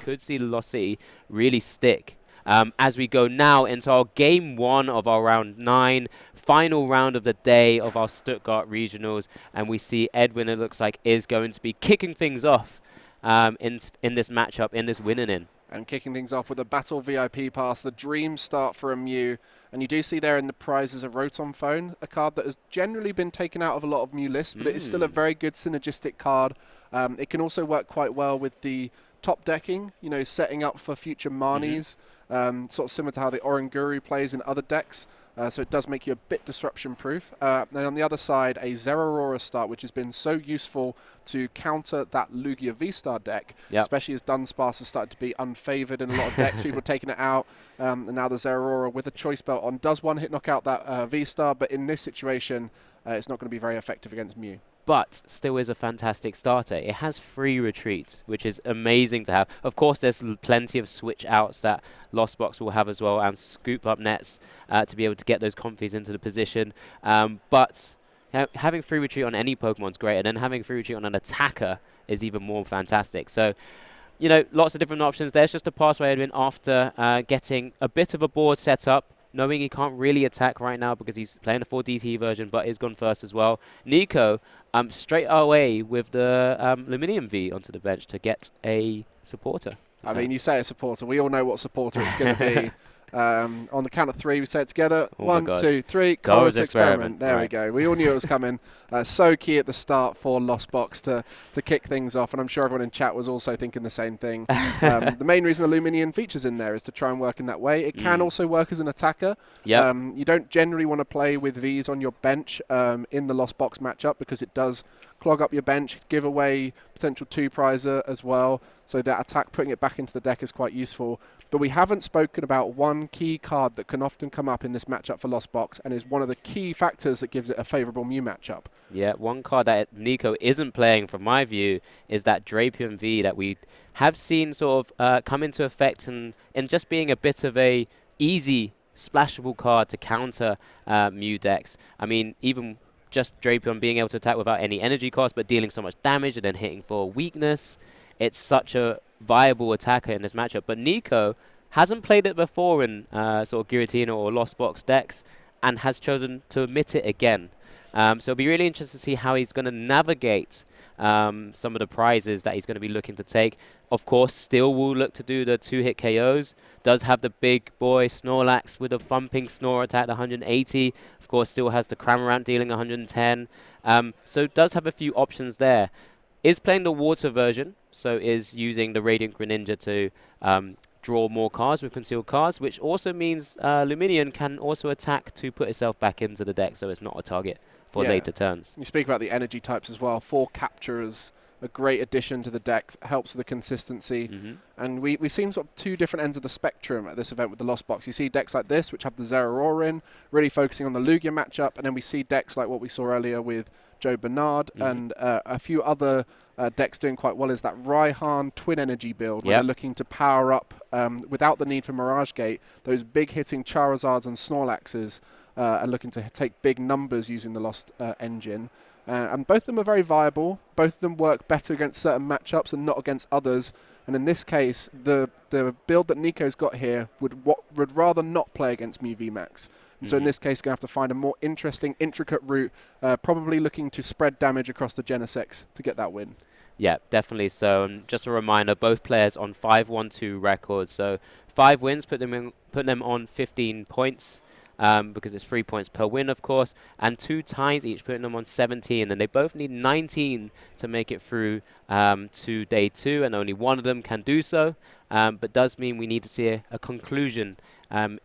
could see Lost City really stick. As we go now into our game 1 of our round 9, final round of the day of our Stuttgart regionals, and we see Edwyn, it looks like, is going to be kicking things off in this matchup, in this winning in. And kicking things off with a Battle VIP pass, the dream start for a Mew. And you do see there in the prizes a Rotom Phone, a card that has generally been taken out of a lot of Mew lists, but it is still a very good synergistic card. It can also work quite well with the top decking, you know, setting up for future Marnies, sort of similar to how the Oranguru plays in other decks. So it does make you a bit disruption-proof. And on the other side, a Zeraora start, which has been so useful to counter that Lugia V-Star deck, especially as Dunsparce has started to be unfavored in a lot of decks. People are taking it out. And now the Zeraora with a Choice Belt on does one-hit knock out that V-Star, but in this situation, it's not going to be very effective against Mew. But still is a fantastic starter. It has free retreat, which is amazing to have. Of course, there's plenty of switch outs that Lostbox will have as well, and scoop up nets to be able to get those confies into the position. But having free retreat on any Pokemon is great, and then having free retreat on an attacker is even more fantastic. So, you know, lots of different options. There's just a pass by Edwyn after getting a bit of a board set up, knowing he can't really attack right now because he's playing a 4DT version, but he's gone first as well. Nico, straight away with the Luminium V onto the bench to get a supporter. I mean, you say a supporter. We all know what supporter it's going to be. On the count of 3, we say it together. 1, 2, 3. Chorus Experiment. There we go. We all knew it was coming. So key at the start for Lostbox to kick things off, and I'm sure everyone in chat was also thinking the same thing. The main reason Illuminion features in there is to try and work in that way. It can also work as an attacker. You don't generally want to play with Vs on your bench in the Lostbox matchup because it does clog up your bench, give away potential 2-prizer as well. So that attack, putting it back into the deck is quite useful. But we haven't spoken about one key card that can often come up in this matchup for Lostbox and is one of the key factors that gives it a favourable Mew matchup. Yeah, one card that Nico isn't playing, from my view, is that Drapion V that we have seen sort of come into effect and just being a bit of a easy splashable card to counter Mew decks. I mean, even just Drapion being able to attack without any energy cost, but dealing so much damage and then hitting for weakness. It's such a viable attacker in this matchup. But Nico hasn't played it before in sort of Giratina or Lostbox decks and has chosen to omit it again. So it'll be really interesting to see how he's going to navigate some of the prizes that he's going to be looking to take. Of course, still will look to do the 2-hit KOs. Does have the big boy Snorlax with a thumping snore attack, 180. Of course, still has the Cramorant dealing 110. So does have a few options there. Is playing the water version, so is using the Radiant Greninja to draw more cards with concealed cards, which also means Luminion can also attack to put itself back into the deck, so it's not a target for later turns. You speak about the energy types as well. 4 capturers, a great addition to the deck, helps with the consistency. And we've seen sort of 2 different ends of the spectrum at this event with the Lostbox. You see decks like this, which have the Zeraora in, really focusing on the Lugia matchup, and then we see decks like what we saw earlier with Joe Bernard and a few other decks doing quite well is that Raihan Twin Energy build, where they're looking to power up, without the need for Mirage Gate, those big hitting Charizards and Snorlaxes, and looking to take big numbers using the Lost engine. And both of them are very viable. Both of them work better against certain matchups and not against others. And in this case, the build that Nico's got here would rather not play against Mew VMax. And so in this case, going to have to find a more interesting, intricate route, probably looking to spread damage across the Genesects to get that win. Yeah, definitely. So just a reminder, both players on 5-1-2 records. So 5 wins, put them on 15 points. Because it's 3 points per win, of course, and 2 ties each, putting them on 17, and they both need 19 to make it through to day 2, and only one of them can do so, but does mean we need to see a conclusion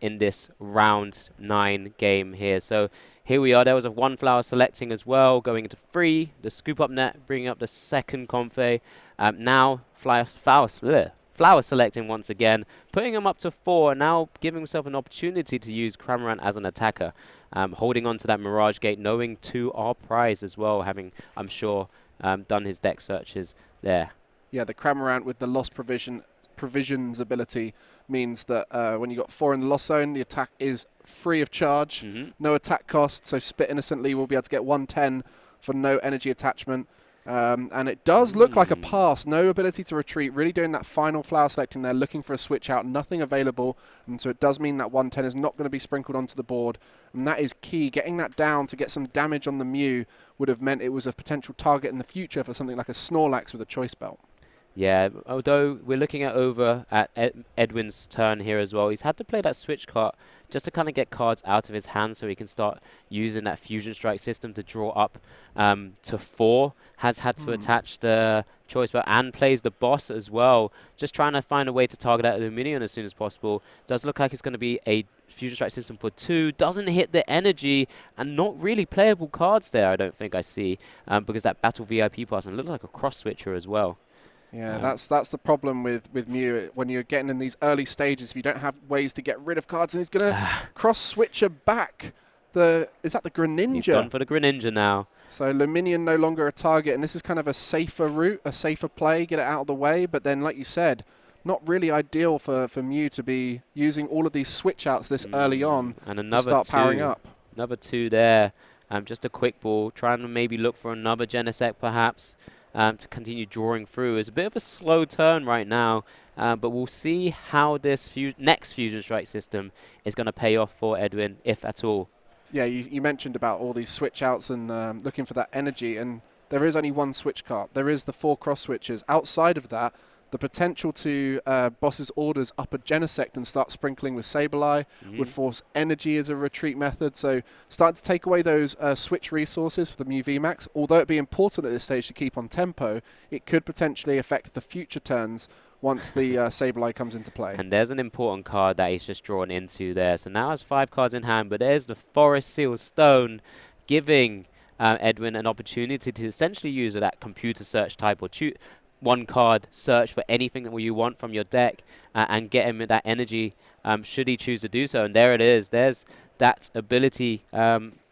in this round 9 game here. So here we are. There was a 1 flower selecting as well, going into 3, the scoop up net, bringing up the second Comfey. Now Flower selecting once again, putting him up to 4, now giving himself an opportunity to use Cramorant as an attacker, holding on to that Mirage Gate, knowing to our prize as well, having, I'm sure, done his deck searches there. Yeah, the Cramorant with the Lost Provisions ability means that when you got 4 in the Lost Zone, the attack is free of charge, no attack cost, so Spit Innocently will be able to get 110 for no energy attachment. And it does look like a pass. No ability to retreat. Really doing that final flower selecting there, looking for a switch out. Nothing available. And so it does mean that 110 is not going to be sprinkled onto the board. And that is key. Getting that down to get some damage on the Mew would have meant it was a potential target in the future for something like a Snorlax with a choice belt. Yeah, although we're looking over at Edwyn's turn here as well. He's had to play that switch card just to kind of get cards out of his hand so he can start using that Fusion Strike system to draw up to 4. Has had to attach the choice belt and plays the boss as well. Just trying to find a way to target that Luminion as soon as possible. Does look like it's going to be a Fusion Strike system for 2. Doesn't hit the energy and not really playable cards there, I don't think I see, because that Battle VIP pass and looks like a cross switcher as well. Yeah, that's the problem with Mew. When you're getting in these early stages, if you don't have ways to get rid of cards, and he's going to cross-switcher back. Is that the Greninja? He's gone for the Greninja now. So Luminion no longer a target, and this is kind of a safer route, a safer play, get it out of the way. But then, like you said, not really ideal for Mew to be using all of these switch-outs this early on and to start powering up. Another 2 there. Just a quick ball, trying to maybe look for another Genesect perhaps. To continue drawing through. It's a bit of a slow turn right now, but we'll see how this next Fusion Strike system is going to pay off for Edwyn, if at all. Yeah, you mentioned about all these switch outs and looking for that energy, and there is only one switch card. There is the 4 cross switches. Outside of that, the potential to Boss's Orders up a Genesect and start sprinkling with Sableye would force energy as a retreat method. So starting to take away those switch resources for the Mew VMax. Although it'd be important at this stage to keep on tempo, it could potentially affect the future turns once the Sableye comes into play. And there's an important card that he's just drawn into there. So now has 5 cards in hand, but there's the Forest Seal Stone, giving Edwyn an opportunity to essentially use that computer search type or one card search for anything that you want from your deck and get him that energy should he choose to do so. And there it is. There's that ability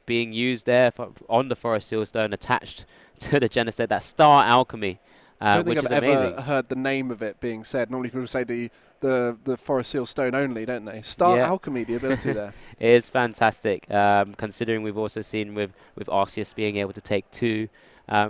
being used there on the Forest Seal Stone attached to the Genesect, that Star Alchemy, I don't think which I've is amazing. ever heard the name of it being said. Normally people say the Forest Seal Stone only, don't they? Star Alchemy, the ability there. It is fantastic, considering we've also seen with Arceus being able to take 2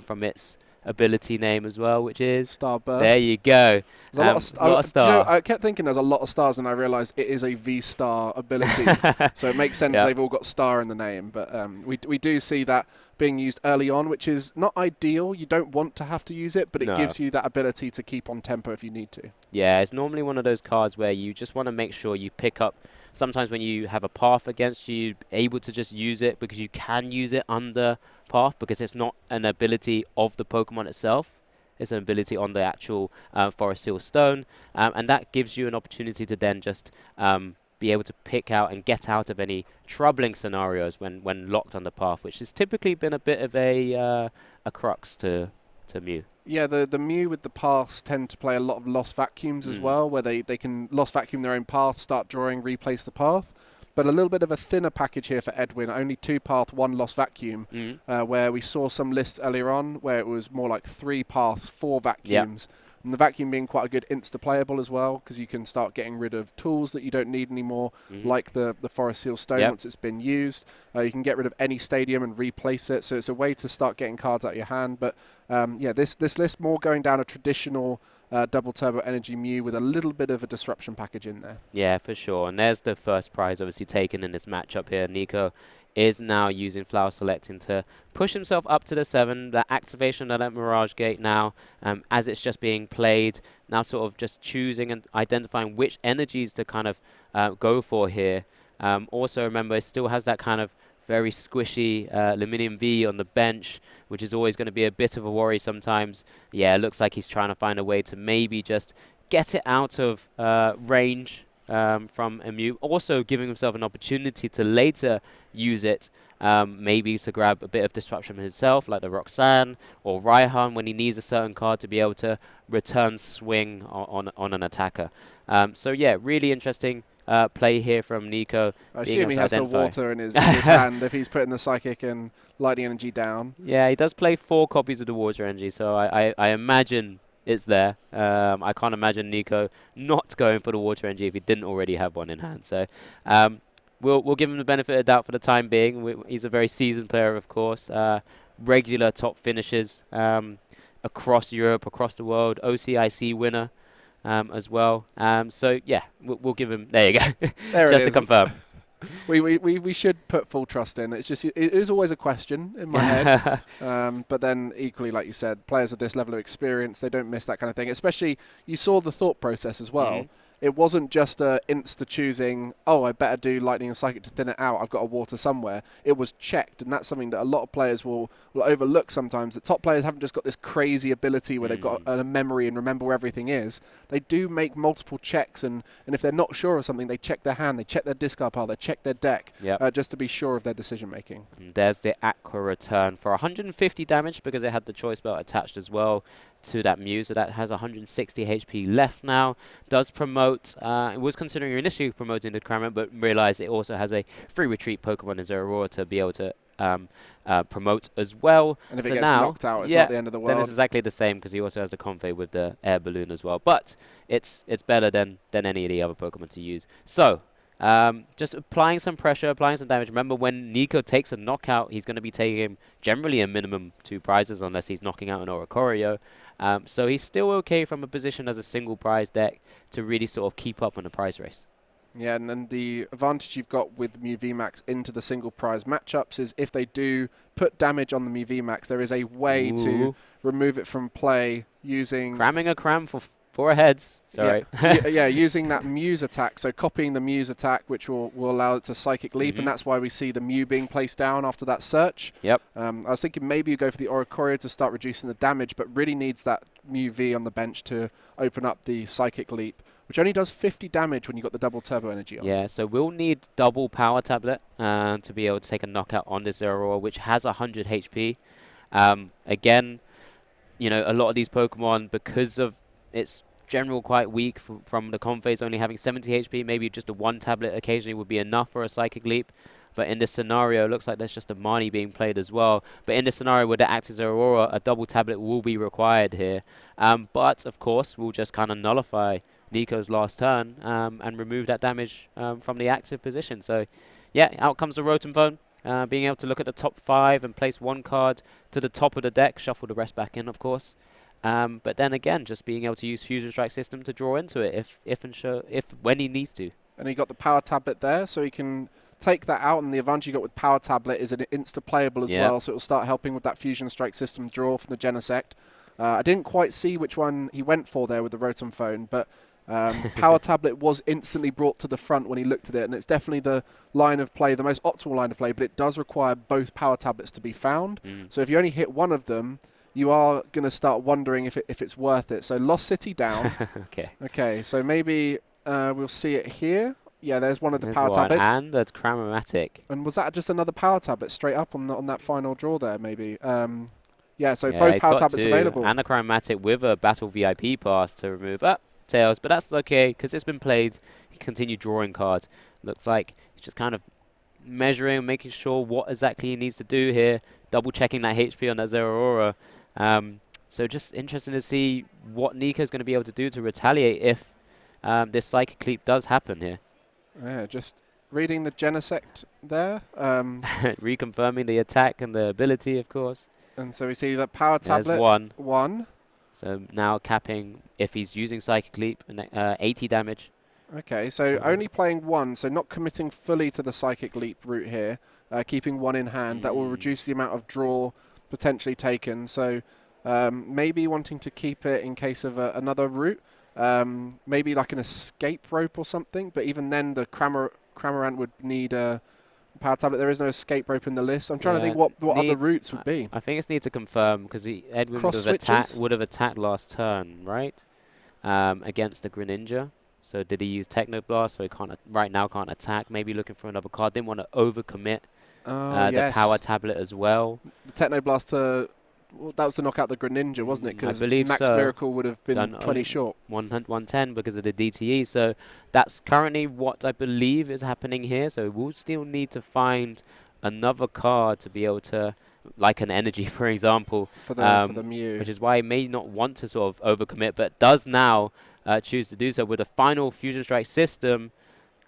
from its ability name as well, which is Starbirth. There you go. There's a lot of stars. You know, I kept thinking there's a lot of stars, and I realised it is a V-star ability. So it makes sense they've all got star in the name. But we do see that being used early on, which is not ideal. You don't want to have to use it, but it gives you that ability to keep on tempo if you need to. Yeah, it's normally one of those cards where you just want to make sure you pick up. Sometimes when you have a path against you, you're able to just use it because you can use it under path because it's not an ability of the Pokemon itself. It's an ability on the actual Forest Seal Stone. And that gives you an opportunity to then just be able to pick out and get out of any troubling scenarios when locked on the path, which has typically been a bit of a crux to Mew. Yeah, the Mew with the paths tend to play a lot of lost vacuums as well, where they can lost vacuum their own path, start drawing, replace the path. But a little bit of a thinner package here for Edwyn, only 2 path, 1 lost vacuum, where we saw some lists earlier on where it was more like 3 paths, 4 vacuums. And the vacuum being quite a good insta-playable as well, because you can start getting rid of tools that you don't need anymore, like the Forest Seal Stone once it's been used. You can get rid of any stadium and replace it, so it's a way to start getting cards out of your hand. But yeah, this list more going down a traditional double turbo energy Mew with a little bit of a disruption package in there. Yeah, for sure. And there's the first prize obviously taken in this matchup here. Nico is now using Flower Selecting to push himself up to the 7. The activation of that Mirage Gate now, as it's just being played, now sort of just choosing and identifying which energies to kind of go for here. Also remember, it still has that kind of very squishy Luminium V on the bench, which is always going to be a bit of a worry sometimes. Yeah, it looks like he's trying to find a way to maybe just get it out of range from a Mew. Also giving himself an opportunity to later use it, maybe to grab a bit of disruption himself, like the Roxanne or Raihan when he needs a certain card to be able to return swing on an attacker. So yeah, really interesting play here from Nico. I assume he has the water in his hand if he's putting the Psychic and Lightning Energy down. Yeah, he does play 4 copies of the Water Energy, so I imagine it's there. I can't imagine Nico not going for the Water Energy if he didn't already have one in hand. So we'll give him the benefit of the doubt for the time being. He's a very seasoned player, of course. Regular top finishes. across Europe, across the world, OCIC winner as well. So yeah, we'll give him. There you go. There Just it to is. confirm. We should put full trust in. It's just it is always a question in my head. But then equally, like you said, players of this level of experience, they don't miss that kind of thing. Especially, you saw the thought process as well. It wasn't just a insta choosing, oh, I better do Lightning and Psychic to thin it out. I've got a water somewhere. It was checked, and that's something that a lot of players will overlook sometimes. That top players haven't just got this crazy ability where they've got a memory and remember where everything is. They do make multiple checks, and if they're not sure of something, they check their hand, they check their discard pile, they check their deck, just to be sure of their decision making. And there's the Aqua return for 150 damage because it had the choice belt attached as well to that Mew, so that has 160 HP left now. Does promote, it was considering initially promoting the Cramorant, but realized it also has a free retreat Pokemon as Aurora to be able to promote as well. And if so it gets now, knocked out, it's not the end of the world. Then it's exactly the same because he also has the Convey with the air balloon as well. But it's better than any of the other Pokemon to use. So just applying some pressure, applying some damage. Remember, when Nico takes a knockout, he's going to be taking generally a minimum 2 prizes unless he's knocking out an Oricorio. So he's still okay from a position as a single prize deck to really sort of keep up on the prize race. Yeah, and then the advantage you've got with Mew VMax into the single prize matchups is if they do put damage on the Mew VMax, there is a way to remove it from play using... Cramming a cram for 4 heads. Sorry. Yeah, using that Mew's attack. So copying the Mew's attack, which will allow it to Psychic Leap, and that's why we see the Mew being placed down after that search. Yep. I was thinking maybe you go for the Oricorio to start reducing the damage, but really needs that Mew V on the bench to open up the Psychic Leap, which only does 50 damage when you've got the double turbo energy on. Yeah, so we'll need double power tablet to be able to take a knockout on this Aurora, which has 100 HP. Again, you know, a lot of these Pokemon, because of its general quite weak from the Conphase only having 70 HP, maybe just a 1 tablet occasionally would be enough for a Psychic Leap. But in this scenario, it looks like there's just a Marnie being played as well. But in this scenario with the Active Aurora, a double tablet will be required here. But, of course, we'll just kind of nullify Nico's last turn and remove that damage from the active position. So, yeah, out comes the Rotom Phone. Being able to look at the top 5 and place 1 card to the top of the deck, shuffle the rest back in, of course. But then again, just being able to use Fusion Strike System to draw into it if when he needs to. And he got the Power Tablet there, so he can take that out, and the advantage you got with Power Tablet is that it's insta-playable as well, so it will start helping with that Fusion Strike System draw from the Genesect. I didn't quite see which one he went for there with the Rotom Phone, but Power Tablet was instantly brought to the front when he looked at it, and it's definitely the line of play, the most optimal line of play, but it does require both Power Tablets to be found. So if you only hit one of them, you are going to start wondering if it's worth it. So Lost City down. Okay, so maybe we'll see it here. Yeah, there's one of the Power Tablets. And the Cramomatic. And was that just another Power Tablet straight up on that final draw there, maybe? Yeah, so both Power Tablets available. And a Chromatic with a Battle VIP pass to remove Tails, but that's okay because it's been played. Continue drawing cards. Looks like it's just kind of measuring, making sure what exactly he needs to do here. Double checking that HP on that Zeraora. So just interesting to see what Nico's going to be able to do to retaliate if this Psychic Leap does happen here. Yeah, just reading the Genesect there. Reconfirming the attack and the ability, of course. And so we see that Power Tablet. There's one. So now capping, if he's using Psychic Leap, 80 damage. Okay, so only playing 1, so not committing fully to the Psychic Leap route here. Keeping 1 in hand. That will reduce the amount of draw potentially taken. So maybe wanting to keep it in case of another route. Maybe like an escape rope or something. But even then, the Cramorant would need a Power Tablet. There is no escape rope in the list. I'm trying to think what other routes would be. I think it's need to confirm because Edwyn would have attacked last turn, right? Against the Greninja. So did he use Technoblast? So he right now can't attack. Maybe looking for another card. Didn't want to overcommit the Power Tablet as well. The Technoblast, well, that was to knock out the Greninja, wasn't it? Because I believe Max Miracle would have been 20 short. 110 because of the DTE. So that's currently what I believe is happening here. So we'll still need to find another card to be able to, like an Energy, for example. For the Mew. Which is why he may not want to sort of overcommit, but does now choose to do so with a final Fusion Strike System.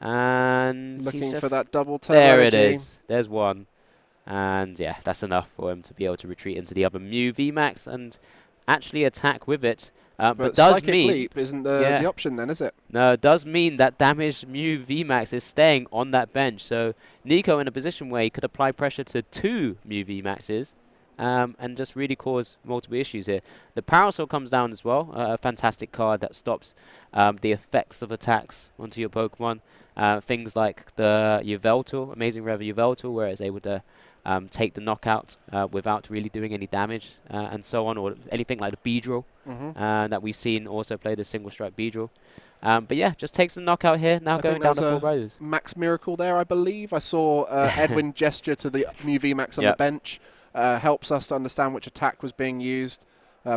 And looking for that double turbo There energy. it is. There's one. And yeah, that's enough for him to be able to retreat into the other Mew VMax. And actually attack with it. But does Psychic mean Leap isn't the option then, is it? no, it does mean that damaged Mew VMax is staying on that bench. So Nico in a position where he could apply pressure to 2 Mew VMaxes and just really cause multiple issues here. The Parasol comes down as well, a fantastic card that stops the effects of attacks onto your Pokemon. Things like the Yveltal, Amazing Rev Yveltal, where it's able to take the knockout without really doing any damage and so on, or anything like the Beedrill that we've seen also play the single strike Beedrill. But yeah, just takes the knockout here, now going down to 4 roses. Max Miracle there, I believe. I saw Edwyn gesture to the Mew VMax on the bench. Helps us to understand which attack was being used,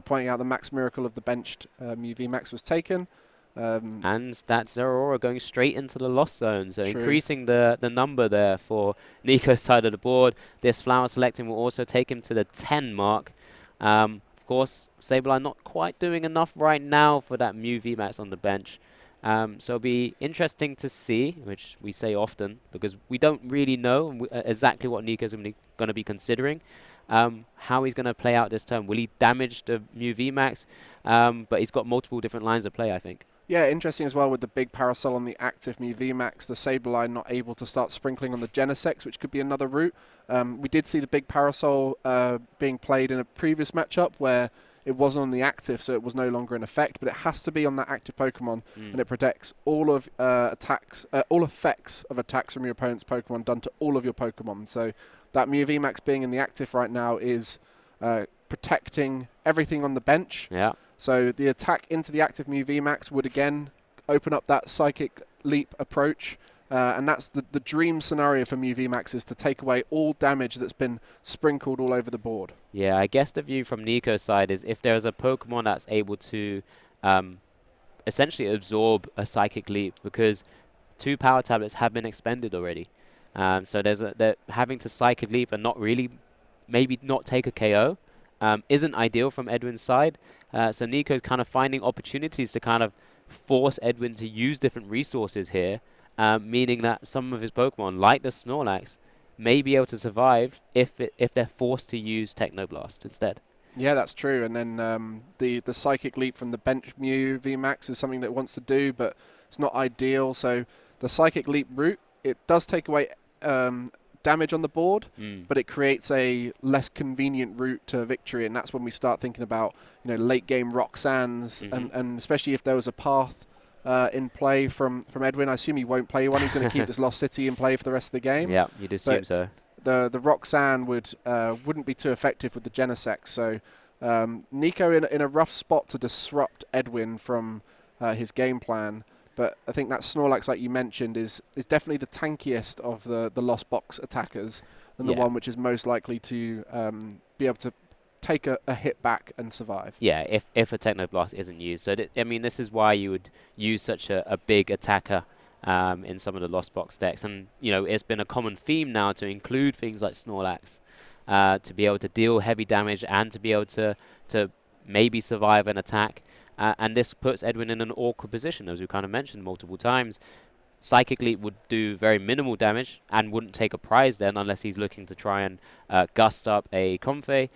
pointing out the Max Miracle of the benched Mew VMax was taken. And that's Zeraora going straight into the lost zone, so True. increasing the number there for Nico's side of the board. This flower selecting will also take him to the 10 mark. Of course, Sableye not quite doing enough right now for that Mew VMax on the bench. So it'll be interesting to see, which we say often, because we don't really know exactly what Nico's going to be considering. How he's going to play out this turn. Will he damage the Mew VMax? But he's got multiple different lines of play, I think. Yeah, interesting as well with the big Parasol on the active Mew VMax, the Sableye not able to start sprinkling on the Genesect, which could be another route. We did see the big Parasol being played in a previous matchup where it wasn't on the active, so it was no longer in effect, but it has to be on that active Pokemon, and it protects all of all effects of attacks from your opponent's Pokemon done to all of your Pokemon. So that Mew VMax being in the active right now is protecting everything on the bench. Yeah. So the attack into the active Mew VMax would again open up that Psychic Leap approach. And that's the dream scenario for Mew VMax, is to take away all damage that's been sprinkled all over the board. Yeah, I guess the view from Nico's side is if there's a Pokemon that's able to essentially absorb a Psychic Leap, because 2 Power Tablets have been expended already. So they're having to Psychic Leap and not really, maybe not take a KO. Isn't ideal from Edwyn's side. So Nico's kind of finding opportunities to kind of force Edwyn to use different resources here, meaning that some of his Pokemon, like the Snorlax, may be able to survive if they're forced to use Technoblast instead. Yeah, that's true. And then the Psychic Leap from the bench Mew VMax is something that it wants to do, but it's not ideal. So the Psychic Leap route, it does take away damage on the board, but it creates a less convenient route to victory, and that's when we start thinking about late game Roxanne's, and especially if there was a path in play from Edwyn. I assume he won't play one. He's going to keep this Lost City in play for the rest of the game. Yeah, you'd assume so. The Roxanne wouldn't be too effective with the Genesect, so Nico in a rough spot to disrupt Edwyn from his game plan. But I think that Snorlax, like you mentioned, is definitely the tankiest of the Lostbox attackers, and the one which is most likely to be able to take a hit back and survive. Yeah, if a Technoblast isn't used. So I mean, this is why you would use such a big attacker in some of the Lostbox decks. And it's been a common theme now to include things like Snorlax to be able to deal heavy damage and to be able to maybe survive an attack. And this puts Edwyn in an awkward position, as we kind of mentioned multiple times. Psychic Leap would do very minimal damage and wouldn't take a prize then unless he's looking to try and gust up a Comfey.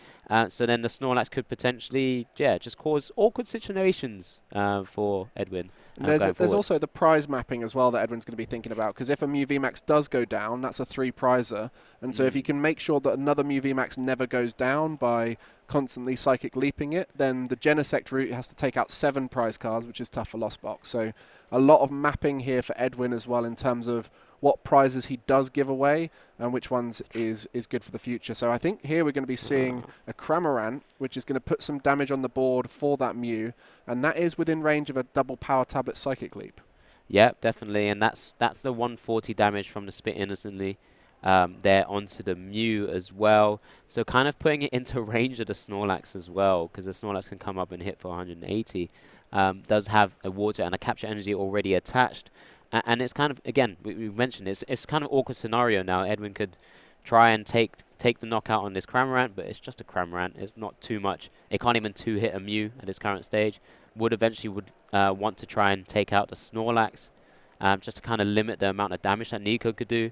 So then the Snorlax could potentially, just cause awkward situations for Edwyn. There's also the prize mapping as well that Edwyn's going to be thinking about, because if a Mew VMax does go down, that's a 3 prizer. And so if you can make sure that another Mew VMax never goes down by constantly Psychic Leaping it, then the Genesect route has to take out 7 prize cards, which is tough for Lostbox. So a lot of mapping here for Edwyn as well in terms of what prizes he does give away and which ones is good for the future. So I think here we're going to be seeing a Cramorant, which is going to put some damage on the board for that Mew, and that is within range of a double Power Tablet Psychic Leap. Yeah, definitely, and that's the 140 damage from the Spit Innocently there onto the Mew as well. So kind of putting it into range of the Snorlax as well, because the Snorlax can come up and hit for 180. Does have a water and a capture energy already attached. And it's kind of, again, we mentioned it's kind of awkward scenario now. Edwyn could try and take the knockout on this Cramorant, but it's just a Cramorant. It's not too much. It can't even 2-hit a Mew at its current stage. Would eventually want to try and take out the Snorlax, just to kind of limit the amount of damage that Nico could do.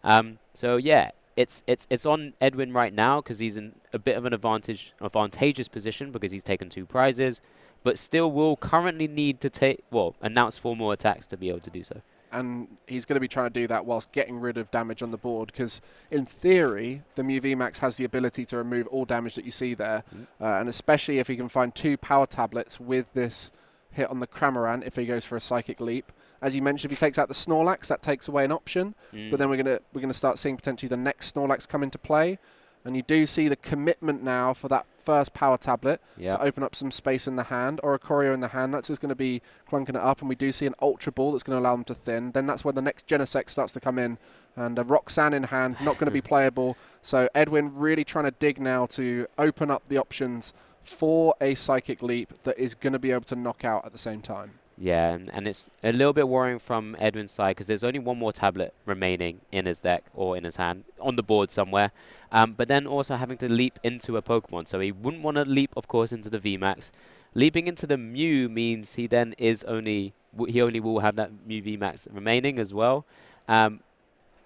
So yeah, it's on Edwyn right now because he's in a bit of an advantageous position because he's taken 2 prizes, but still will currently need to announce 4 more attacks to be able to do so. And he's going to be trying to do that whilst getting rid of damage on the board, because in theory the VMax has the ability to remove all damage that you see there, and especially if he can find 2 power tablets with this hit on the Cramorant if he goes for a Psychic Leap. As you mentioned, if he takes out the Snorlax, that takes away an option, but then we're gonna start seeing potentially the next Snorlax come into play, and you do see the commitment now for that first power tablet to open up some space in the hand, or a Corio in the hand. That's just going to be clunking it up, and we do see an Ultra Ball that's going to allow them to thin. Then that's when the next Genesect starts to come in, and a Roxanne in hand, not going to be playable. So Edwyn really trying to dig now to open up the options for a Psychic Leap that is going to be able to knock out at the same time. Yeah, and it's a little bit worrying from Edwyn's side because there's only 1 more tablet remaining in his deck or in his hand on the board somewhere. But then also having to leap into a Pokemon. So he wouldn't want to leap, of course, into the VMax. Leaping into the Mew means he then only will have that Mew VMax remaining as well.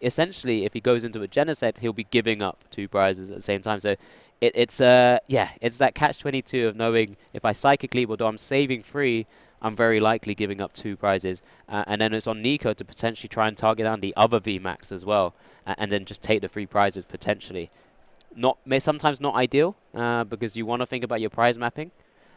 Essentially, if he goes into a Genesect, he'll be giving up 2 prizes at the same time. So it's that catch-22 of knowing if I Psychic Leap, although I'm saving 3, I'm very likely giving up 2 prizes. And then it's on Nico to potentially try and target down the other VMax as well, and then just take the 3 prizes potentially. Sometimes not ideal, because you want to think about your prize mapping.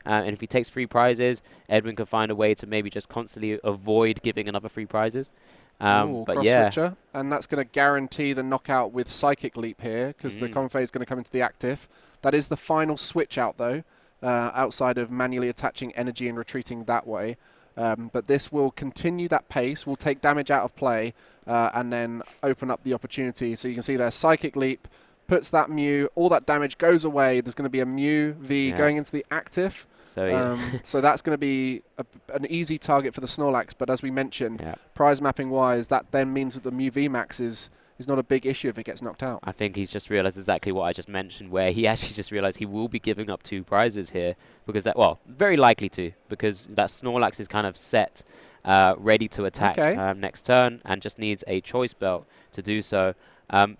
And if he takes 3 prizes, Edwyn can find a way to maybe just constantly avoid giving another 3 prizes. But yeah. Switcher, and that's going to guarantee the knockout with Psychic Leap here, because the Confei is going to come into the active. That is the final switch out, though. Outside of manually attaching energy and retreating that way. But this will continue that pace, will take damage out of play, and then open up the opportunity. So you can see there, Psychic Leap puts that Mew, all that damage goes away. There's going to be a Mew V going into the active. So, so that's going to be an easy target for the Snorlax. But as we mentioned, prize mapping-wise, that then means that the Mew VMax is not a big issue if it gets knocked out. I think he's just realized exactly what I just mentioned, where he actually just realized he will be giving up 2 prizes here, because very likely to, because that Snorlax is kind of set, ready to attack next turn, and just needs a Choice Belt to do so.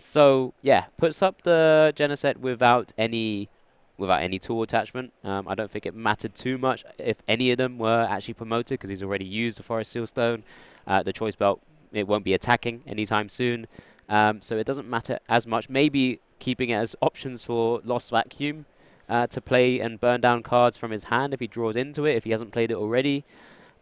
So yeah, puts up the Genesect without any tool attachment. I don't think it mattered too much if any of them were actually promoted, because he's already used the Forest Sealstone. The Choice Belt, it won't be attacking anytime soon. So it doesn't matter as much. Maybe keeping it as options for Lost Vacuum to play and burn down cards from his hand if he draws into it, if he hasn't played it already.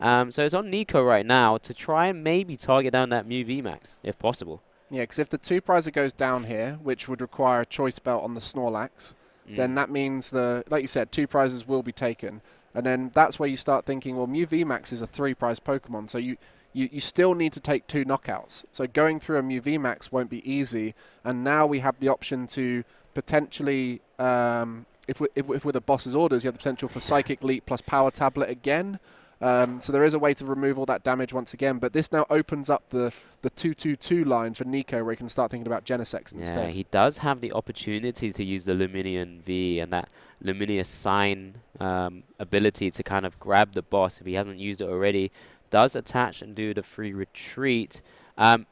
So it's on Nico right now to try and maybe target down that Mew VMax, if possible. Yeah, because if the 2 prizer goes down here, which would require a Choice Belt on the Snorlax, then that means, like you said, 2 prizes will be taken. And then that's where you start thinking, well, Mew VMax is a 3 prize Pokemon, so you still need to take 2 knockouts. So going through a Mew VMax won't be easy. And now we have the option to potentially, if we're the boss's orders, you have the potential for Psychic Leap plus Power Tablet again. So there is a way to remove all that damage once again. But this now opens up the 2-2-2 line for Nico, where he can start thinking about Genesect instead. Yeah, he does have the opportunity to use the Luminion V and that Lumineous Sign ability to kind of grab the boss if he hasn't used it already. Does attach and do the free retreat.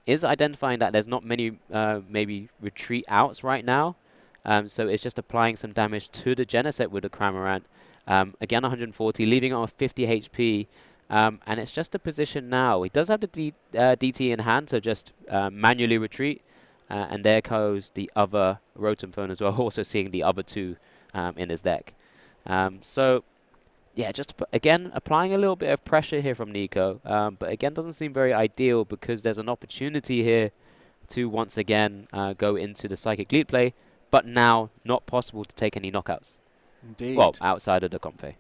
Is identifying that there's not many maybe retreat outs right now. So it's just applying some damage to the Genesect with the Cramorant. Again, 140, leaving it on 50 HP. And it's just a position now. He does have the DT in hand, so just manually retreat. And there goes the other Rotom Phone as well, also seeing the other 2 in his deck. So, yeah, just again, applying a little bit of pressure here from Nico. But again, doesn't seem very ideal, because there's an opportunity here to once again go into the Psychic Leap play, but now not possible to take any knockouts. Indeed. Well, outside of the Confei.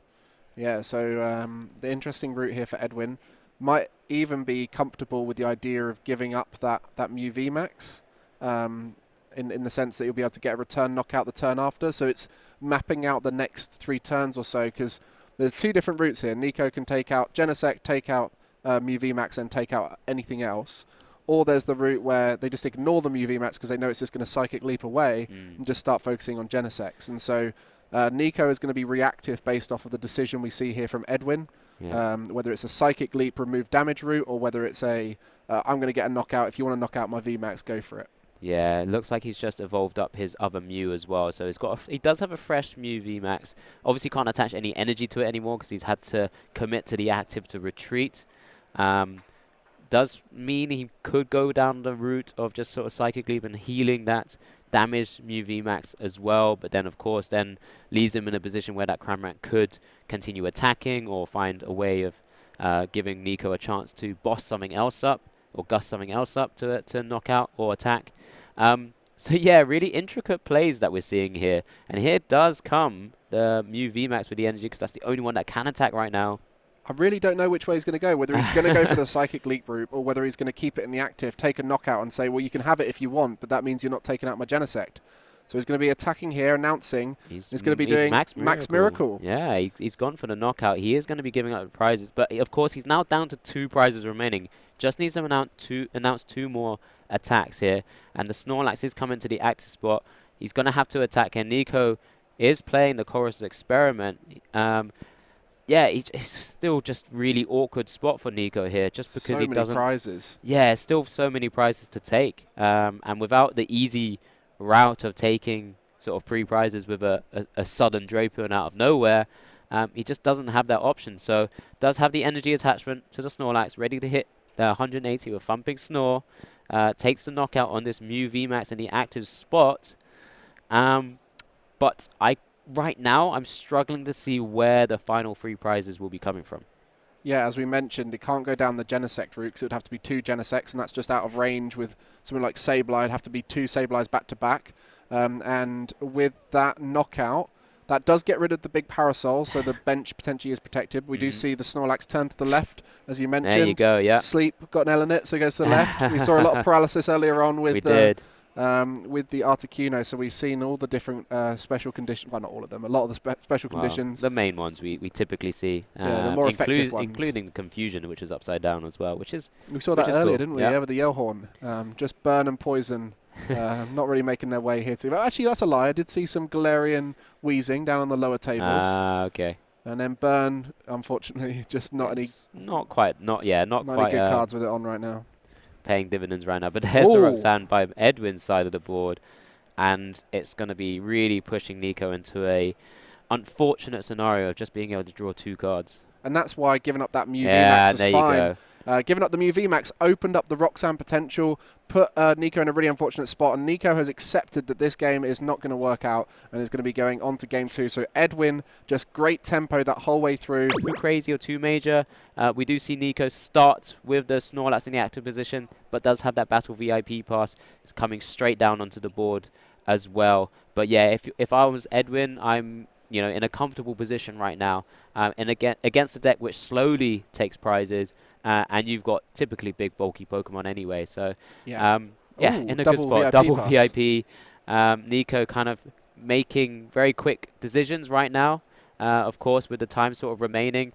Yeah, so the interesting route here for Edwyn might even be comfortable with the idea of giving up that Mew VMax, in the sense that you'll be able to get a return knockout the turn after. So it's mapping out the next 3 turns or so, because there's 2 different routes here. Nico can take out Genesect, take out Mew VMax, and take out anything else. Or there's the route where they just ignore the Mew VMax because they know it's just going to Psychic Leap away and just start focusing on Genesect. And so Nico is going to be reactive based off of the decision we see here from Edwyn, whether it's a Psychic Leap remove damage route, or whether it's a I'm going to get a knockout. If you want to knock out my VMax, go for it. Yeah, it looks like he's just evolved up his other Mew as well. So he does have a fresh Mew VMax. Obviously can't attach any energy to it anymore because he's had to commit to the active to retreat. Does mean he could go down the route of just sort of Psychic Leap and healing that damaged Mew VMax as well. But then, of course, then leaves him in a position where that Cramorant could continue attacking or find a way of giving Nico a chance to boss something else up or gust something else up to knock out or attack. So yeah, really intricate plays that we're seeing here. And here does come the Mew VMax with the energy because that's the only one that can attack right now. I really don't know which way he's going to go, whether he's going to go for the Psychic Leap route or whether he's going to keep it in the active, take a knockout and say, well, you can have it if you want, but that means you're not taking out my Genesect. So he's going to be attacking here, announcing he's going to be doing Max Miracle. Yeah, he's gone for the knockout. He is going to be giving up the prizes. But, of course, he's now down to 2 prizes remaining. Just needs to announce 2 more attacks here. And the Snorlax is coming to the active spot. He's going to have to attack. And Nico is playing the Chorus Experiment. Yeah, it's still just really awkward spot for Nico here, just because he doesn't. So many prizes. Yeah, still so many prizes to take, and without the easy route of taking sort of pre-prizes with a sudden Drapion out of nowhere, he just doesn't have that option. So does have the energy attachment to the Snorlax, ready to hit the 180 with Thumping Snore. Takes the knockout on this Mew VMax in the active spot, but right now, I'm struggling to see where the final 3 prizes will be coming from. Yeah, as we mentioned, it can't go down the Genesect route because it would have to be 2 Genesects, and that's just out of range with something like Sableye. It'd have to be 2 Sableyes back-to-back. And with that knockout, that does get rid of the big Parasol, so the bench potentially is protected. We do see the Snorlax turn to the left, as you mentioned. There you go, yeah. Sleep, got an L in it, so it goes to the left. We saw a lot of paralysis earlier on with the Articuno, so we've seen all the different special conditions. Well, not all of them. A lot of the special conditions. The main ones we typically see. Yeah, the more effective ones. Including the Confusion, which is upside down as well, which is we saw that earlier, cool. Didn't we? Yep. Yeah, with the Yellhorn. Just burn and poison. Not really making their way here. But actually, that's a lie. I did see some Galarian wheezing down on the lower tables. Okay. And then burn, unfortunately, just not any. Not quite any good cards with it on right now. Paying dividends right now, but there's the Roxanne by Edwyn's side of the board, and it's going to be really pushing Nico into a unfortunate scenario of just being able to draw 2 cards. And that's why giving up that Mew VMAX was there fine. You go. Giving up the Mew VMAX opened up the Roxanne potential, put Nico in a really unfortunate spot, and Nico has accepted that this game is not going to work out and is going to be going on to game 2. So Edwyn, just great tempo that whole way through. Too crazy or too major. We do see Nico start with the Snorlax in the active position, but does have that Battle VIP pass. It's coming straight down onto the board as well. But yeah, if I was Edwyn, I'm in a comfortable position right now, and against the deck which slowly takes prizes. And you've got typically big, bulky Pokemon anyway. So, in a good spot. Double VIP. Nico kind of making very quick decisions right now, of course, with the time sort of remaining.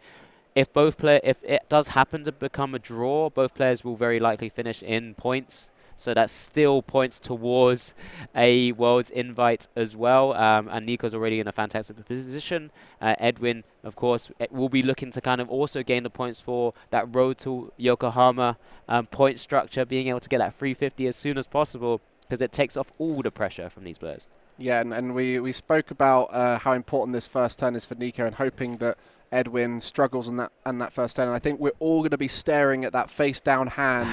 If it does happen to become a draw, both players will very likely finish in points. So that still points towards a Worlds invite as well. And Nico's already in a fantastic position. Edwyn, of course, will be looking to kind of also gain the points for that road to Yokohama point structure, being able to get that 350 as soon as possible, because it takes off all the pressure from these players. Yeah, and we spoke about how important this first turn is for Nico, and hoping that Edwyn struggles in that first turn. And I think we're all going to be staring at that face-down hand,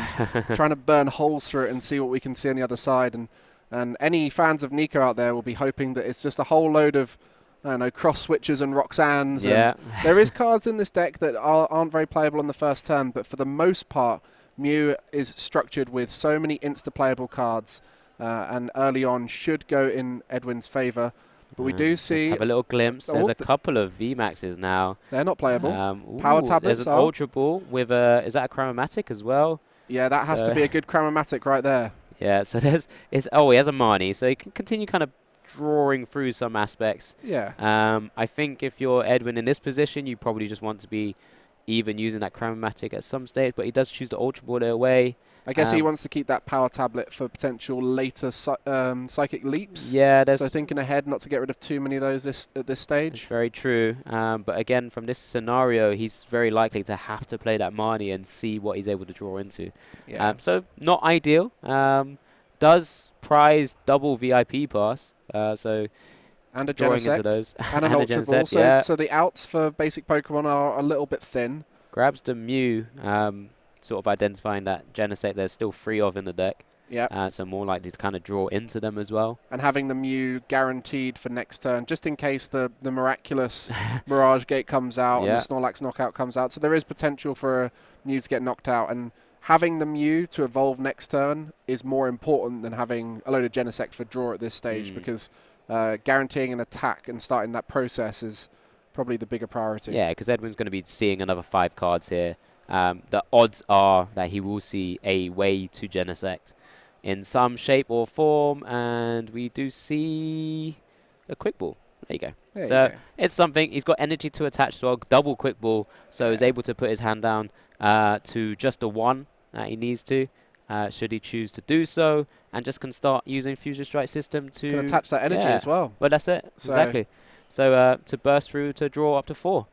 trying to burn holes through it and see what we can see on the other side. And any fans of Nico out there will be hoping that it's just a whole load of, I don't know, cross switches and Roxannes. Yeah. And there is cards in this deck that aren't very playable on the first turn, but for the most part, Mew is structured with so many insta-playable cards, and early on should go in Edwyn's favour. But we do see... Let's have a little glimpse. There's a couple of VMAXs now. They're not playable. Power tablets There's an Ultra Ball with is that a Chromatic as well? Yeah, that has to be a good Chromatic right there. Yeah, so he has a Marnie, so he can continue kind of drawing through some aspects. Yeah. I think if you're Edwyn in this position, you probably just want to be even using that Chromatic at some stage, but he does choose the Ultra Ball away. I guess he wants to keep that power tablet for potential later psychic leaps. Yeah, so thinking ahead not to get rid of too many of those at this stage. It's very true. But again, from this scenario, he's very likely to have to play that Marnie and see what he's able to draw into. Yeah. So not ideal. does prize double VIP pass, so and a drawing into Genesect. those. And an a Ultra Ball. Genesect, yeah. So the outs for basic Pokemon are a little bit thin. Grabs the Mew, sort of identifying that Genesect there's still 3 of in the deck. Yeah. So more likely to kind of draw into them as well. And having the Mew guaranteed for next turn, just in case the miraculous Mirage Gate comes out and the Snorlax knockout comes out. So there is potential for a Mew to get knocked out. And having the Mew to evolve next turn is more important than having a load of Genesect for draw at this stage, because guaranteeing an attack and starting that process is probably the bigger priority. Yeah, because Edwyn's going to be seeing another 5 cards here. The odds are that he will see a way to Genesect in some shape or form, and we do see a Quick Ball. There you go. So it's something. He's got energy to attach as well, double Quick Ball, so he's able to put his hand down to just a 1 that he needs to, should he choose to do so, and just can start using Fusion Strike system to... Can attach that energy as well. Well, that's it. Exactly. So to burst through to draw up to 4.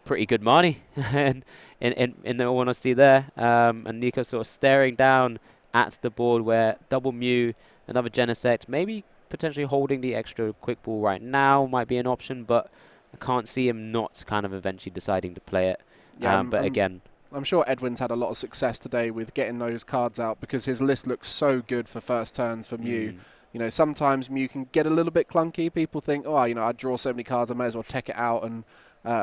Pretty good money in all honesty there. And Nico sort of staring down at the board where double Mew, another Genesect, maybe potentially holding the extra Quick Ball right now might be an option, but I can't see him not kind of eventually deciding to play it. Yeah, but again... I'm sure Edwyn's had a lot of success today with getting those cards out, because his list looks so good for first turns for Mew. You know, sometimes Mew can get a little bit clunky. People think, oh, you know, I draw so many cards, I may as well tech it out and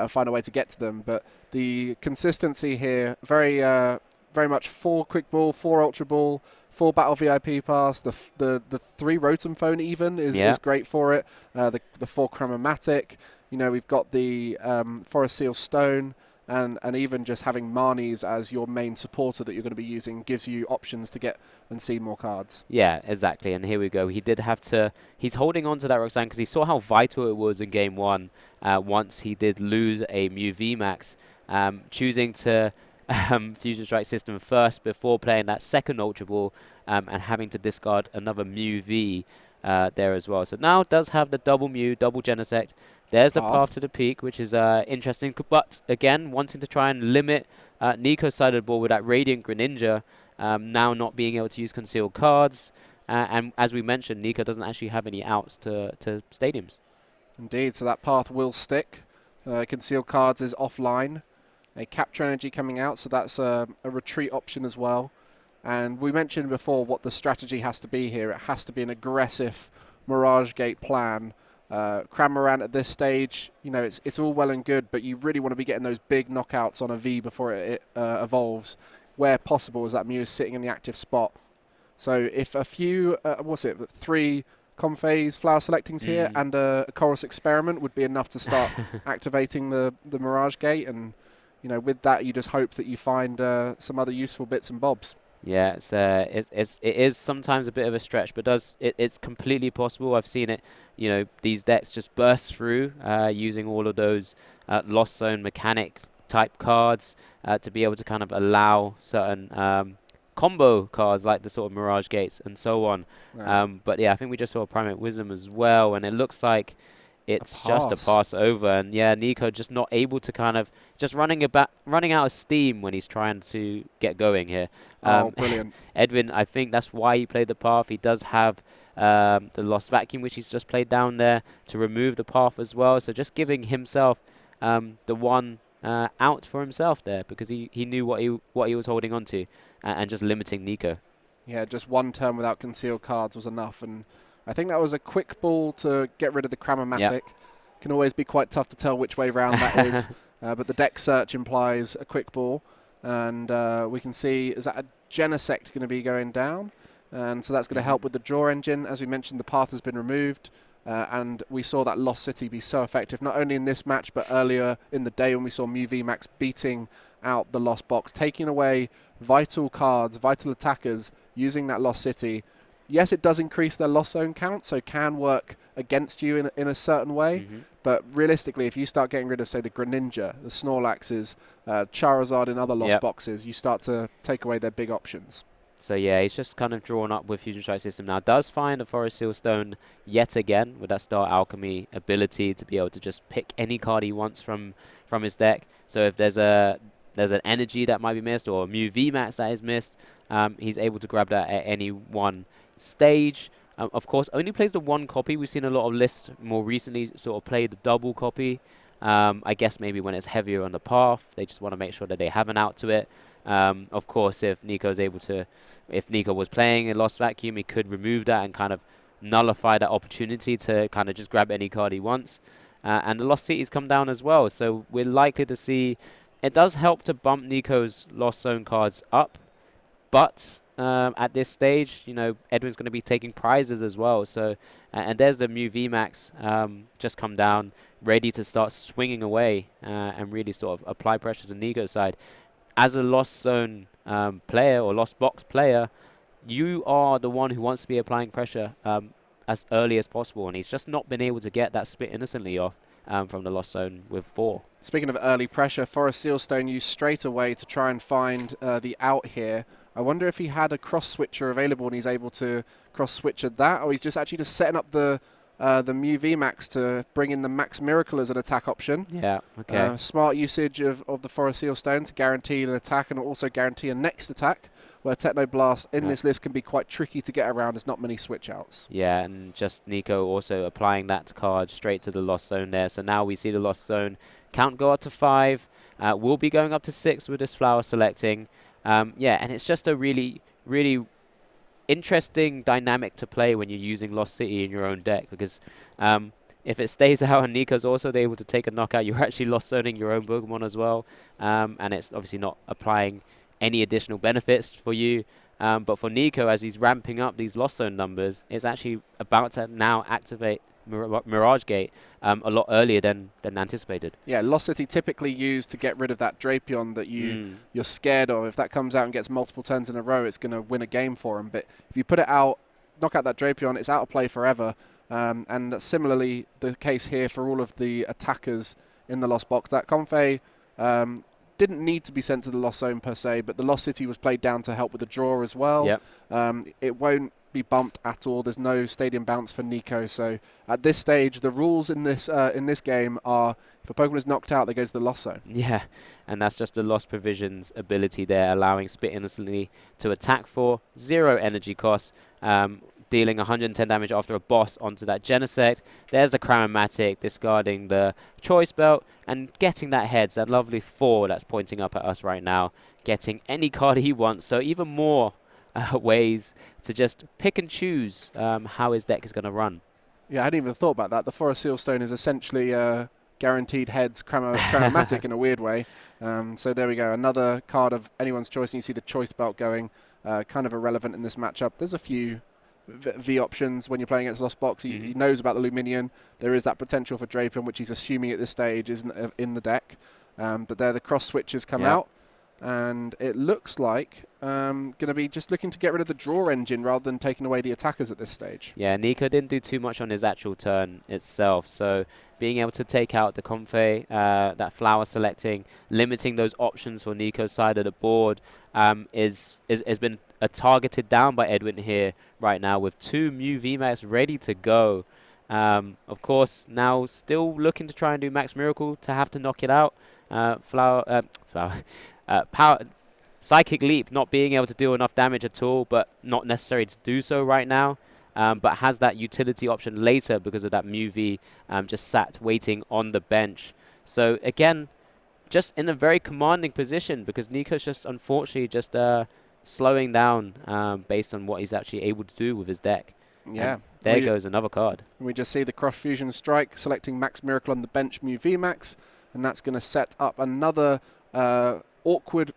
find a way to get to them. But the consistency here, very much 4 Quick Ball, 4 Ultra Ball, 4 Battle VIP Pass. The 3 Rotom Phone even is great for it. The 4 Chromatic. You know, we've got the Forest Seal Stone. And even just having Marnies as your main supporter that you're going to be using gives you options to get and see more cards. Yeah, exactly. And here we go. He did have to... He's holding on to that Roxanne because he saw how vital it was in Game 1 once he did lose a Mew VMax, choosing to Fusion Strike system first before playing that second Ultra Ball and having to discard another Mew V there as well. So now does have the double Mew, double Genesect. There's the path to the peak, which is interesting. But again, wanting to try and limit Nico's side of the ball with that Radiant Greninja, now not being able to use concealed cards. And as we mentioned, Nico doesn't actually have any outs to stadiums. Indeed, so that path will stick. Concealed cards is offline. A capture energy coming out, so that's a retreat option as well. And we mentioned before what the strategy has to be here. It has to be an aggressive Mirage Gate plan. Cramorant at this stage, you know, it's all well and good, but you really want to be getting those big knockouts on a V before it evolves, where possible, as that Mew is sitting in the active spot. So if a few, 3 Comphase Flower Selectings here and a Chorus Experiment would be enough to start activating the Mirage Gate, and you know, with that you just hope that you find some other useful bits and bobs. Yeah, it is sometimes a bit of a stretch, but it's completely possible. I've seen it, you know, these decks just burst through using all of those Lost Zone mechanic type cards to be able to kind of allow certain combo cards like the sort of Mirage Gates and so on. Right. But yeah, I think we just saw Primate Wisdom as well, and it looks like it's just a pass over. And yeah, Nico just not able to kind of just running out of steam when he's trying to get going here. Brilliant. Edwyn, I think that's why he played the path. He does have the Lost Vacuum, which he's just played down there to remove the path as well. So just giving himself the one out for himself there, because he knew what he was holding on to, and just limiting Nico. Yeah, just one turn without concealed cards was enough, and I think that was a Quick Ball to get rid of the Cramomatic. Yep. Can always be quite tough to tell which way round that is, but the deck search implies a Quick Ball, and we can see, is that a Genesect going to be going down? And so that's going to help with the draw engine. As we mentioned, the path has been removed, and we saw that Lost City be so effective, not only in this match, but earlier in the day when we saw Mew VMax beating out the Lostbox, taking away vital cards, vital attackers, using that Lost City. Yes, it does increase their Lost Zone count, so can work against you in a certain way. But realistically, if you start getting rid of, say, the Greninja, the Snorlaxes, Charizard in other Lost Boxes, you start to take away their big options. So yeah, he's just kind of drawn up with Fusion Strike system now. Does find a Forest Seal Stone yet again with that Star Alchemy ability to be able to just pick any card he wants from his deck. So if there's a there's an energy that might be missed or a Mew VMax that is missed, he's able to grab that at any one stage. Of course, only plays the one copy. We've seen a lot of lists more recently sort of play the double copy. I guess maybe when it's heavier on the path, they just want to make sure that they have an out to it. Of course, if Nico was playing a Lost Vacuum, he could remove that and kind of nullify that opportunity to kind of just grab any card he wants. And the Lost Cities come down as well, so we're likely to see. It does help to bump Nico's Lost Zone cards up, but at this stage, Edwyn's going to be taking prizes as well. So, and there's the Mew VMax just come down, ready to start swinging away and really sort of apply pressure to Nico's side. As a Lost Zone player or Lost Box player, you are the one who wants to be applying pressure as early as possible, and he's just not been able to get that spit innocently off from the Lost Zone with 4. Speaking of early pressure, Forest Sealstone used straight away to try and find the out here. I wonder if he had a cross switcher available and he's able to cross switcher that, or he's just actually just setting up the Mew VMax to bring in the Max Miracle as an attack option. Yeah, okay. Smart usage of the Forest Sealstone to guarantee an attack and also guarantee a next attack, where Technoblast in this list can be quite tricky to get around. There's not many switch outs. Yeah, and just Nico also applying that card straight to the Lost Zone there. So now we see the Lost Zone count go up to 5. We'll be going up to 6 with this flower selecting. Yeah, and it's just a really, really interesting dynamic to play when you're using Lost City in your own deck, because if it stays out and Nico's also able to take a knockout, you're actually Lost Zoning your own Pokemon as well. And it's obviously not applying any additional benefits for you. But for Nico, as he's ramping up these Lost Zone numbers, it's actually about to now activate Mirage Gate a lot earlier than anticipated. Yeah, Lost City typically used to get rid of that Drapion that you're scared of. If that comes out and gets multiple turns in a row, it's going to win a game for him. But if you put it out, knock out that Drapion, it's out of play forever. And that's similarly the case here for all of the attackers in the Lost Box. That Comfey didn't need to be sent to the Lost Zone per se, but the Lost City was played down to help with the draw as well. Yep. It won't be bumped at all. There's no stadium bounce for Nico. So at this stage, the rules in this game are if a Pokemon is knocked out, they go to the Lost Zone. Yeah, and that's just the Lost Provisions ability there, allowing Spit Innocently to attack for 0 energy cost, dealing 110 damage after a boss onto that Genesect. There's a Cramomatic discarding the Choice Belt and getting that heads, that lovely 4 that's pointing up at us right now, getting any card he wants. So even more ways to just pick and choose how his deck is going to run. Yeah, I hadn't even thought about that. The Forest Sealstone is essentially guaranteed heads Cramomatic in a weird way. So there we go, another card of anyone's choice, and you see the Choice Belt going, kind of irrelevant in this matchup. There's a few V options when you're playing against Lost Box. He knows about the Luminion. There is that potential for Drapion, which he's assuming at this stage isn't in the deck. But there the cross switches come out, and it looks like going to be just looking to get rid of the draw engine rather than taking away the attackers at this stage. Yeah, Nico didn't do too much on his actual turn itself, so being able to take out the Comfey, that flower selecting, limiting those options for Nico's side of the board has been targeted down by Edwyn here right now with 2 Mew VMax ready to go. Of course, now still looking to try and do Max Miracle to have to knock it out. Power Psychic Leap not being able to do enough damage at all, but not necessary to do so right now. But has that utility option later because of that Mew V just sat waiting on the bench. So again, just in a very commanding position because Nico's just unfortunately just slowing down based on what he's actually able to do with his deck. Yeah. And there goes another card. We just see the Cross Fusion Strike selecting Max Miracle on the bench Mew VMax, and that's going to set up another awkward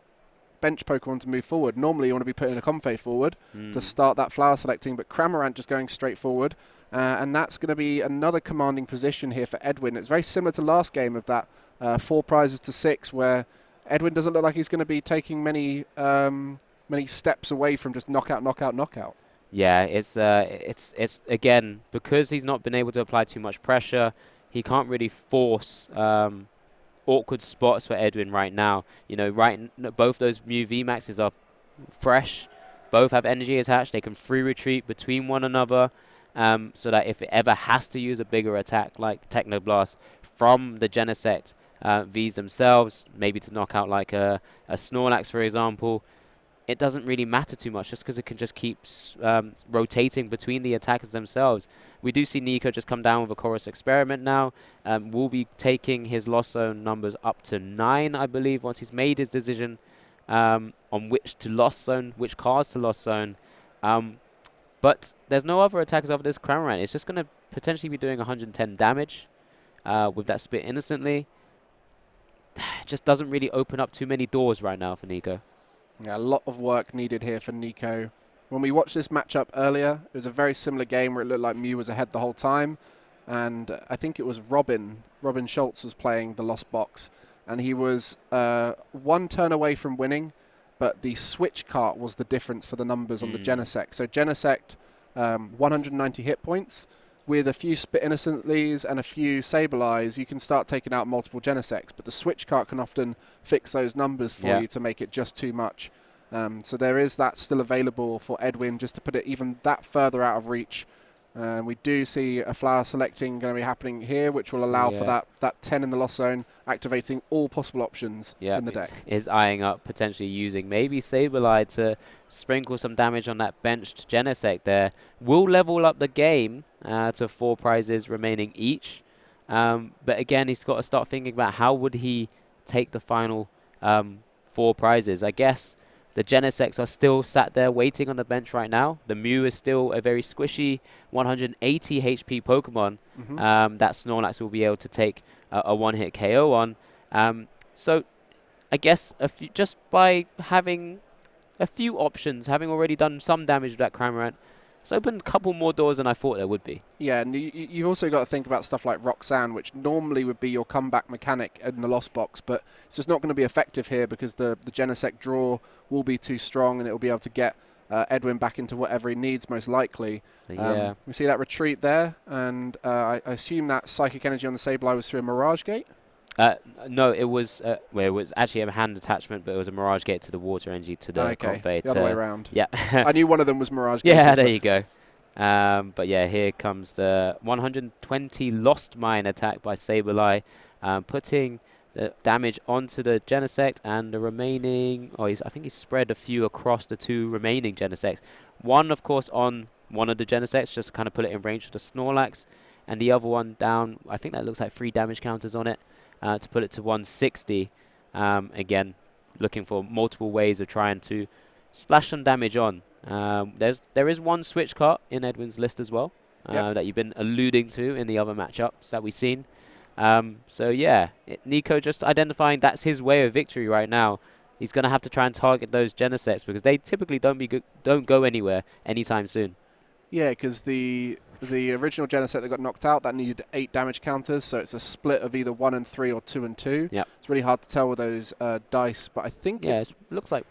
bench Pokemon to move forward. Normally you want to be putting a Comfey forward to start that flower selecting, but Cramorant just going straight forward. And that's going to be another commanding position here for Edwyn. It's very similar to last game of that 4 prizes to 6, where Edwyn doesn't look like he's going to be taking many steps away from just knockout, knockout, knockout. Yeah, it's again, because he's not been able to apply too much pressure, he can't really force awkward spots for Edwyn right now. You know, both those Mew VMaxes are fresh. Both have energy attached. They can free retreat between one another, so that if it ever has to use a bigger attack like Technoblast from the Genesect, Vs themselves, maybe to knock out like a Snorlax, for example, it doesn't really matter too much just because it can just keep rotating between the attackers themselves. We do see Nico just come down with a Chorus Experiment now. We'll be taking his Lost Zone numbers up to 9, I believe, once he's made his decision on which to Lost Zone, which cards to Lost Zone. But there's no other attackers over this Cramorant. It's just going to potentially be doing 110 damage with that Spit Innocently. It just doesn't really open up too many doors right now for Nico. Yeah, a lot of work needed here for Nico. When we watched this matchup earlier, it was a very similar game where it looked like Mew was ahead the whole time. And I think it was Robin Schultz was playing the Lostbox. And he was 1 turn away from winning, but the switch cart was the difference for the numbers on the Genesect. So Genesect, 190 hit points. With a few Spit Innocentlies and a few Sableyes, you can start taking out multiple Genesects, but the switch cart can often fix those numbers for you to make it just too much. So there is that still available for Edwyn, just to put it even that further out of reach. We do see a flower selecting going to be happening here, which will allow for that 10 in the Lost Zone, activating all possible options in the deck. Is eyeing up potentially using maybe Sableye to sprinkle some damage on that benched Genesect there. Will level up the game to 4 prizes remaining each. But again, he's got to start thinking about how would he take the final 4 prizes. I guess the Genesects are still sat there waiting on the bench right now. The Mew is still a very squishy 180 HP Pokemon that Snorlax will be able to take a one-hit KO on. So I guess just by having a few options, having already done some damage with that Cramorant, it's opened a couple more doors than I thought there would be. Yeah, and you've also got to think about stuff like Roxanne, which normally would be your comeback mechanic in the Lostbox, but it's just not going to be effective here because the Genesect draw will be too strong and it will be able to get Edwyn back into whatever he needs, most likely. So, we see that retreat there, and I assume that Psychic Energy on the Sableye was through a Mirage Gate? No, it was it was actually a hand attachment, but it was a Mirage Gate to the Water Energy to the Convey. The other way around. Yeah. I knew one of them was Mirage Gate. Yeah, there you go. But yeah, here comes the 120 Lost Mine attack by Sableye, putting the damage onto the Genesect and the remaining... I think he's spread a few across the 2 remaining Genesects. One, of course, on one of the Genesects, just to kind of put it in range for the Snorlax, and the other one down, I think that looks like 3 damage counters on it, to put it to 160. Again, looking for multiple ways of trying to splash some damage on. There is one switch cart in Edwyn's list as well that you've been alluding to in the other matchups that we've seen. So yeah, Nico just identifying that's his way of victory right now. He's going to have to try and target those Genesects because they typically don't go anywhere anytime soon. Yeah, because the original Genesect that got knocked out, that needed 8 damage counters, so it's a split of either 1 and 3 or 2 and 2. Yep. It's really hard to tell with those dice, but I think it looks like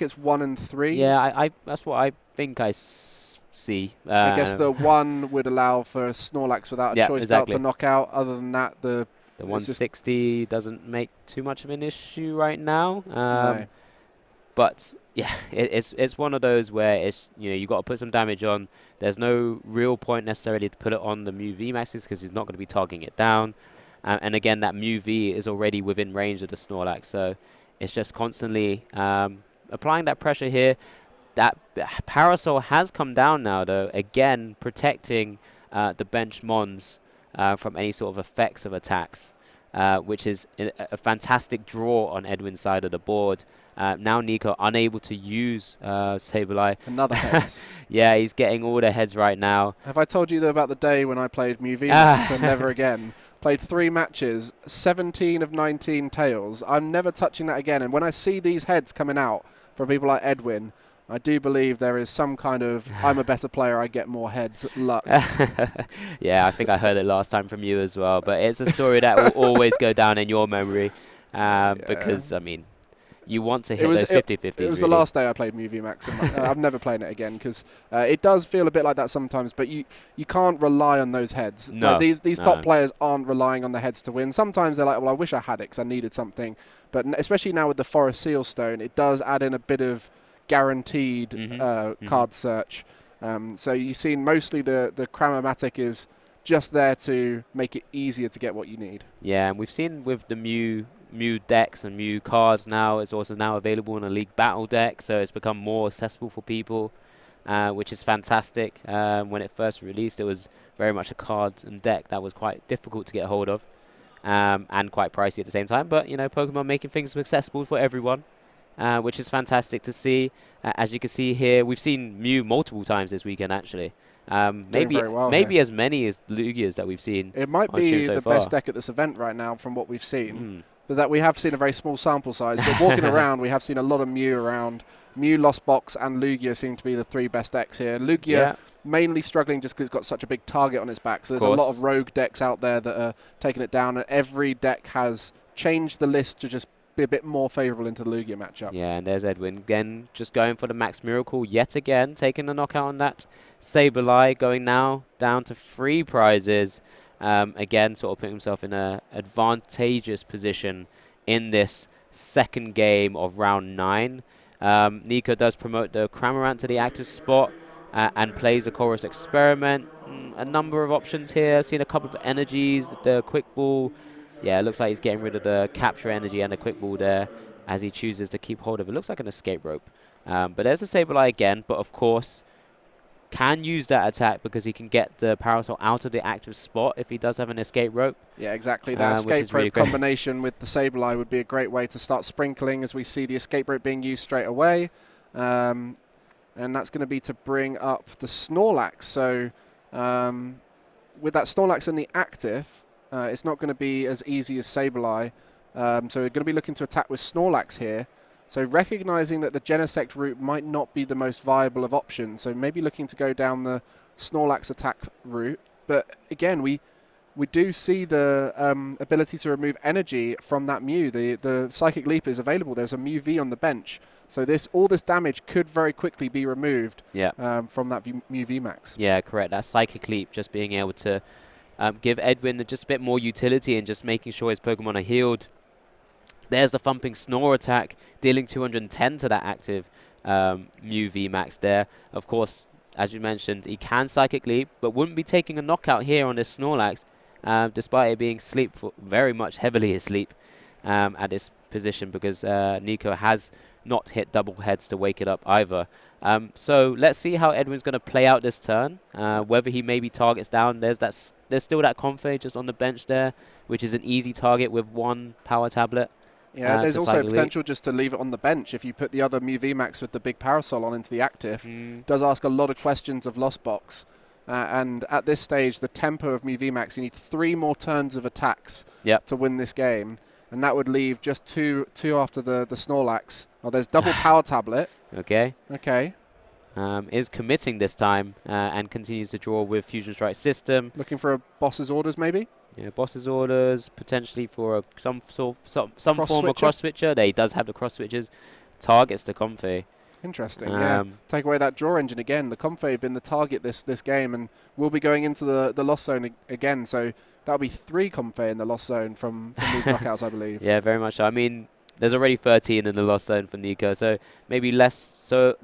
it's 1 and 3. Yeah, I that's what I think I see. I guess the 1 would allow for a Snorlax without a choice belt to knock out. Other than that, the 160 doesn't make too much of an issue right now. No. But yeah, it's one of those where it's you got to put some damage on. There's no real point necessarily to put it on the Mew VMaxes because he's not going to be targeting it down. And again, that Mew V is already within range of the Snorlax, so it's just constantly applying that pressure here. That Parasol has come down now, though, again protecting the bench Mons from any sort of effects of attacks, which is a fantastic draw on Edwyn's side of the board. Now Nico unable to use Sableye. Another heads. Yeah, he's getting all the heads right now. Have I told you about the day when I played Mew VMax and never again? Played 3 matches, 17 of 19 tails. I'm never touching that again. And when I see these heads coming out from people like Edwyn, I do believe there is some kind of I'm a better player, I get more heads luck. Yeah, I think I heard it last time from you as well. But it's a story that will always go down in your memory because, I mean, you want to hit those 50-50s. It was the last day I played Mew VMax, and I'm never playing it again because it does feel a bit like that sometimes. But you can't rely on those heads. No, these top players aren't relying on the heads to win. Sometimes they're like, well, I wish I had it because I needed something. But especially now with the Forest Seal Stone, it does add in a bit of guaranteed card search. So you've seen mostly the Cramomatic is just there to make it easier to get what you need. Yeah, and we've seen with the Mew decks and Mew cards now, it's also now available in a League Battle deck, so it's become more accessible for people, which is fantastic. When it first released, it was very much a card and deck that was quite difficult to get hold of, and quite pricey at the same time. But, you know, Pokemon making things accessible for everyone, which is fantastic to see. As you can see here, we've seen Mew multiple times this weekend, actually. Maybe as many as Lugias that we've seen. It might be the best deck at this event right now from what we've seen. But that we have seen a very small sample size. But walking around, we have seen a lot of Mew around. Mew, Lostbox, and Lugia seem to be the 3 best decks here. Lugia mainly struggling just because it's got such a big target on its back. So there's a lot of rogue decks out there that are taking it down. And every deck has changed the list to just be a bit more favourable into the Lugia matchup. Yeah, and there's Edwyn again, just going for the Max Miracle yet again, taking the knockout on that Sableye, going now down to 3 prizes. Again, sort of putting himself in an advantageous position in this second game of round 9. Nico does promote the Cramorant to the active spot and plays a Chorus Experiment. A number of options here. Seen a couple of energies, the Quick Ball. Yeah, it looks like he's getting rid of the Capture Energy and the Quick Ball there as he chooses to keep hold of it. Looks like an Escape Rope. But there's the Sableye again, but of course can use that attack because he can get the Parasol out of the active spot if he does have an Escape Rope. Yeah, exactly. That Escape Rope combination with the Sableye would be a great way to start sprinkling, as we see the Escape Rope being used straight away. And that's going to be to bring up the Snorlax. So with that Snorlax in the active, it's not going to be as easy as Sableye. So we're going to be looking to attack with Snorlax here. So recognizing that the Genesect route might not be the most viable of options, so maybe looking to go down the Snorlax attack route. But again, we do see the ability to remove energy from that Mew. The Psychic Leap is available. There's a Mew V on the bench. So all this damage could very quickly be removed from that Mew VMax. Yeah, correct. That Psychic Leap just being able to give Edwyn just a bit more utility and just making sure his Pokemon are healed. There's the Thumping Snore attack, dealing 210 to that active Mew VMax there. Of course, as you mentioned, he can Psychic Leap, but wouldn't be taking a knockout here on this Snorlax, despite it being very much heavily asleep at this position, because Nico has not hit double heads to wake it up either. So let's see how Edwyn's going to play out this turn, whether he maybe targets down. There's still that Comfey just on the bench there, which is an easy target with 1 power tablet. Yeah, there's also potential just to leave it on the bench if you put the other Mew VMax with the big Parasol on into the active. Does ask a lot of questions of Lostbox. And at this stage, the tempo of Mew VMax, you need 3 more turns of attacks to win this game. And that would leave just two after the Snorlax. Oh, there's double power tablet. Okay. Is committing this time and continues to draw with Fusion Strike system. Looking for a boss's orders, maybe? Yeah, boss's orders, potentially for some form of cross switcher. He does have the cross switches. Targets the Comfey. Interesting, yeah. Take away that draw engine again. The Comfey have been the target this game, and we'll be going into the Lost Zone again. So that'll be 3 Comfey in the Lost Zone from these knockouts, I believe. Yeah, very much so. I mean, there's already 13 in the Lost Zone for Nico, so maybe less of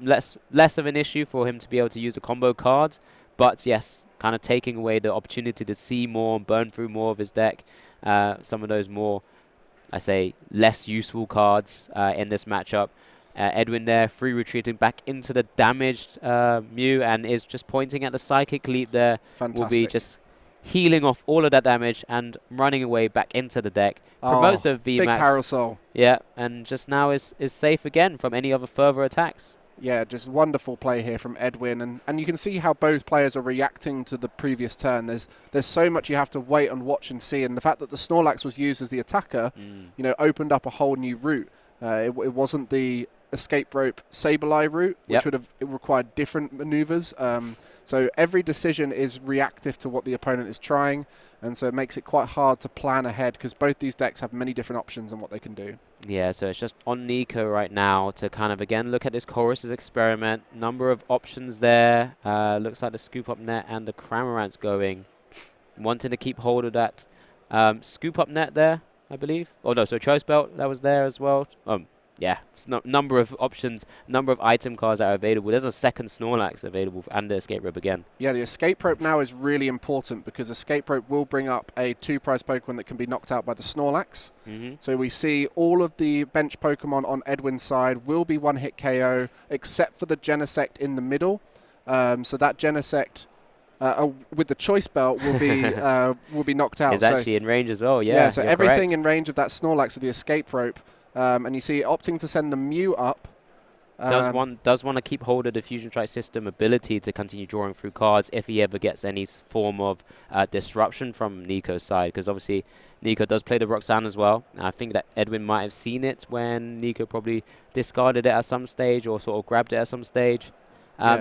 an issue for him to be able to use the combo cards. But yes, kind of taking away the opportunity to see more and burn through more of his deck. Some of those more, less useful cards in this matchup. Edwyn there, free retreating back into the damaged Mew, and is just pointing at the Psychic Leap there. Fantastic. Will be just healing off all of that damage and running away back into the deck. Promotes the VMax. Big Parasol. Yeah, and just now is safe again from any other further attacks. Yeah, just wonderful play here from Edwyn, and you can see how both players are reacting to the previous turn. There's so much you have to wait and watch and see, and the fact that the Snorlax was used as the attacker, opened up a whole new route. It wasn't the Escape Rope Sableye route, which would have required different maneuvers. So every decision is reactive to what the opponent is trying, and so it makes it quite hard to plan ahead because both these decks have many different options on what they can do. Yeah, so it's just on Nico right now to kind of, again, look at this Chorus's experiment. Number of options there. Looks like the Scoop Up Net and the Cramorant's going. Wanting to keep hold of that Scoop Up Net there, I believe. Oh, no, so Choice Belt, that was there as well. yeah, it's number of options, number of item cards that are available. There's a second Snorlax available and the Escape Rope again. Yeah, the Escape Rope now is really important because Escape Rope will bring up a 2-prize Pokemon that can be knocked out by the Snorlax. So we see all of the bench Pokemon on Edwin's side will be one-hit KO, except for the Genesect in the middle. So that Genesect with the Choice Belt will be knocked out. It's actually in range as well, yeah. Yeah, so everything in range of that Snorlax with the Escape Rope. And you see opting to send the Mew up. Does want to keep hold of the Fusion Strike system ability to continue drawing through cards if he ever gets any form of disruption from Nico's side, because obviously Nico does play the Roxanne as well. I think that Edwin might have seen it when Nico probably discarded it at some stage or sort of grabbed it at some stage.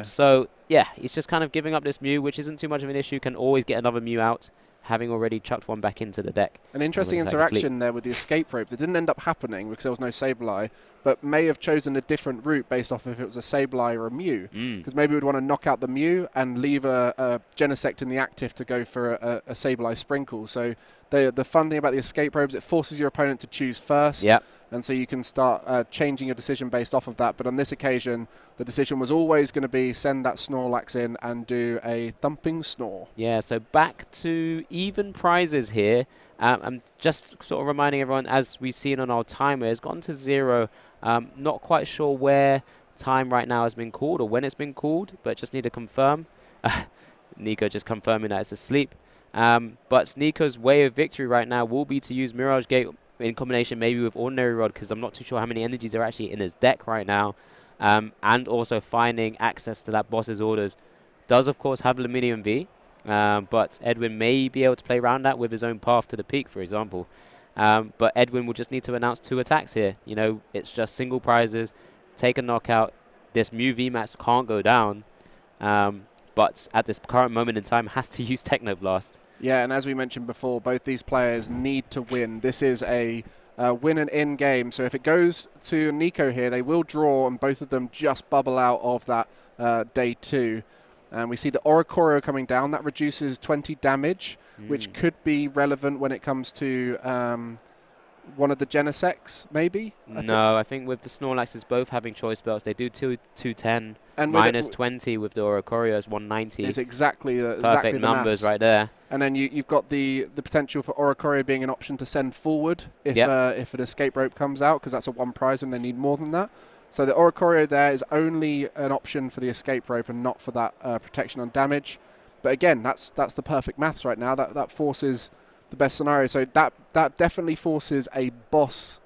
So yeah, he's just kind of giving up this Mew, which isn't too much of an issue, can always get another Mew out, having already chucked one back into the deck. An interesting interaction there with the Escape Rope that didn't end up happening because there was no Sableye, but may have chosen a different route based off if it was a Sableye or a Mew. Because maybe we'd want to knock out the Mew and leave a Genesect in the active to go for a Sableye Sprinkle. So the fun thing about the Escape Rope is it forces your opponent to choose first. Yep. And so you can start changing your decision based off of that. But on this occasion, the decision was always going to be send that Snorlax in and do a thumping snore. Yeah, so back to even prizes here. I'm just sort of reminding everyone, as we've seen on our timer, it's gone to 0. Not quite sure where time right now has been called or when it's been called, but just need to confirm. Nico just confirming that it's asleep. But Nico's way of victory right now will be to use Mirage Gate in combination maybe with Ordinary Rod, because I'm not too sure how many energies are actually in his deck right now. And also finding access to that boss's orders. Does, of course, have Luminium V, but Edwin may be able to play around that with his own path to the peak, for example. But Edwin will just need to announce 2 attacks here. You know, it's just single prizes, take a knockout. This Mew VMax can't go down, but at this current moment in time has to use Technoblast. Yeah, and as we mentioned before, both these players need to win. This is a win and in game. So if it goes to Nico here, they will draw, and both of them just bubble out of that day 2. And we see the Oricorio coming down. That reduces 20 damage, which could be relevant when it comes to one of the Genesects, maybe? I think with the Snorlaxes both having choice belts, they do 210 and minus 20 with the Oricorio is 190. It's exactly the perfect numbers right there. And then you've got the potential for Oricorio being an option to send forward if an Escape Rope comes out, because that's a 1 prize and they need more than that. So the Oricorio there is only an option for the Escape Rope and not for that protection on damage. But again, that's the perfect maths right now. That forces the best scenario. So that definitely forces a boss's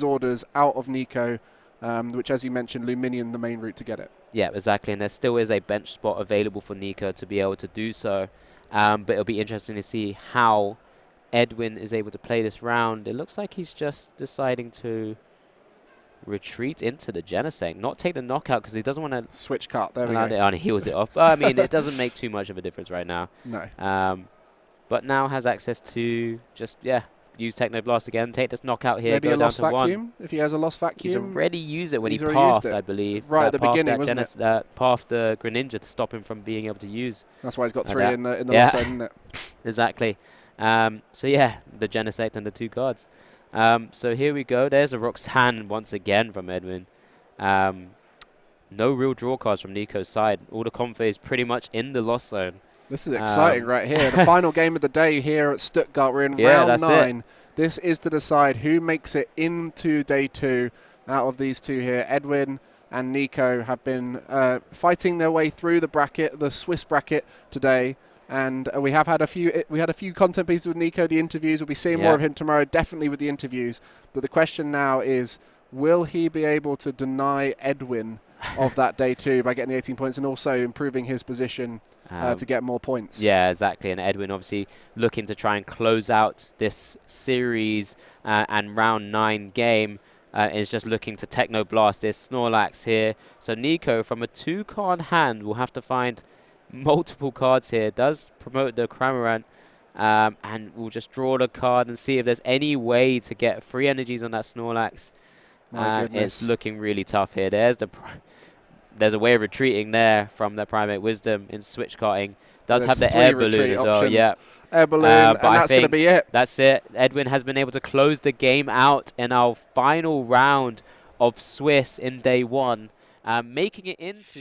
orders out of Nico, which, as you mentioned, Luminium the main route to get it. Yeah, exactly. And there still is a bench spot available for Nico to be able to do so. But it'll be interesting to see how Edwin is able to play this round. It looks like he's just deciding to retreat into the Genesect, not take the knockout because he doesn't want to switch cut. There we go. And he heals it off. But I mean, it doesn't make too much of a difference right now. No. But now has access to just use Technoblast again, take this knockout here, maybe go a down lost to vacuum 1. If he has a lost vacuum. He's already used it when he pathed, I believe. Right at the beginning, wasn't it? Pathed the Greninja to stop him from being able to use. That's why he's got 3 in the lost side, isn't it? Exactly. So yeah, the Genesect and the 2 cards. So here we go. There's a Roxanne once again from Edwin. No real draw cards from Nico's side. All the Comfey is pretty much in the lost zone. This is exciting right here. The final game of the day here at Stuttgart. We're in round 9. This is to decide who makes it into day 2 out of these 2 here. Edwin and Nico have been fighting their way through the bracket, the Swiss bracket today. And we have had a few content pieces with Nico, the interviews. We'll be seeing more of him tomorrow, definitely with the interviews. But the question now is, will he be able to deny Edwin of that day 2 by getting the 18 points and also improving his position to get more points? Yeah, exactly. And Edwin obviously looking to try and close out this series and round 9 game. Is just looking to Technoblast this Snorlax here. So Nico, from a 2-card hand, will have to find multiple cards here. Does promote the Cramorant, and we'll just draw the card and see if there's any way to get 3 energies on that Snorlax. It's looking really tough here. There's a way of retreating there from the Primate Wisdom in switch carting. Does have the Air Balloon as well. Yeah. Air Balloon, and that's going to be it. That's it. Edwin has been able to close the game out in our final round of SwSh in day one, making it into...